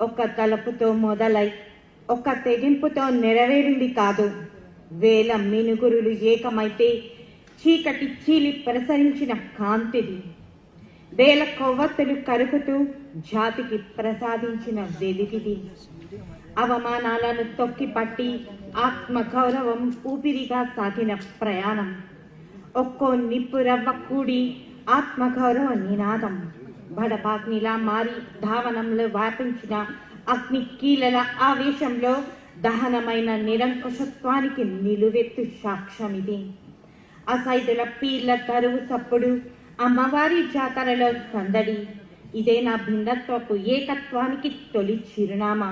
ఒక తలుపుతో మొదలై ఒక తెగింపుతో నెరవేరింది కాదు. వేల మినుగురులు ఏకమైతే చీకటి చీలి ప్రసరించిన కాంతిది. వేల కొవ్వొత్తులు కరుగుతూ జాతికి ప్రసాదించిన వెలిగిది. అవమానాలను తొక్కిపట్టి ఆత్మగౌరవం ఊపిరిగా సాగిన ప్రయాణం. ఒక్కో నిప్పు రవ్వ కూడి ఆత్మగౌరవ నినాదం. బడబాగ్నిలా మారి ధావనంలో వ్యాపించిన అగ్ని కీలల ఆవేశంలో దహనమైన నిరంకుశత్వానికి నిలువెత్తు సాక్ష్యమిది. అసైదుల పీర్ల తరువు సప్పుడు, అమ్మవారి జాతరలో సందడి. ఇదే నా భిన్నత్వపు ఏకత్వానికి తొలి చిరునామా.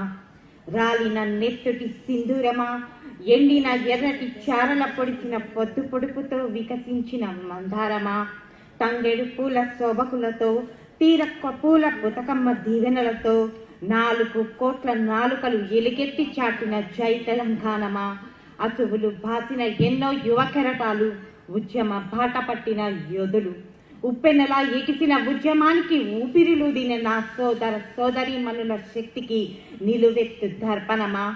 రాలిన నెత్తుటి సింధూరమా, ఎండిన ఎర్రటి చారల పొడిచిన పొద్దు పొడుపుతో వికసించిన మందారమా, తంగెడు పూల శోభకులతో తీరక్క పూల పుతకమ్మ దీవెనలతో 4 కోట్ల నాలుకలు ఎలుగెత్తి చాటిన జై తెలంగాణమా, అసువులు బాసిన ఎన్నో యువ కెరటాలు, ఉద్యమ బాట పట్టిన యోధులు, ఉప్పెనలా ఎగిసిన ఉద్యమానికి ఊపిరిలూదిన నా సోదర సోదరీమణుల శక్తికి నిలువెత్తు దర్పణమా,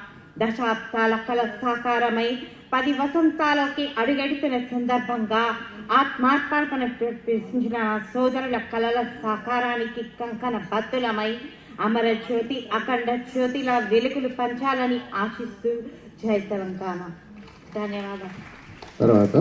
దశాబ్దాల కల సాకారమై 10 వసంతాలకి అడుగెడుతున్న సందర్భంగా ఆత్మార్పణ ప్రదర్శించిన సోదరుల కలల సాకారానికి కంకణ బద్దులమై అమరజ్యోతి అఖండ జ్యోతిలా వెలుగులు పంచాలని ఆశిస్తూ జై తెలంగాణ. ధన్యవాదాలు. తర్వాత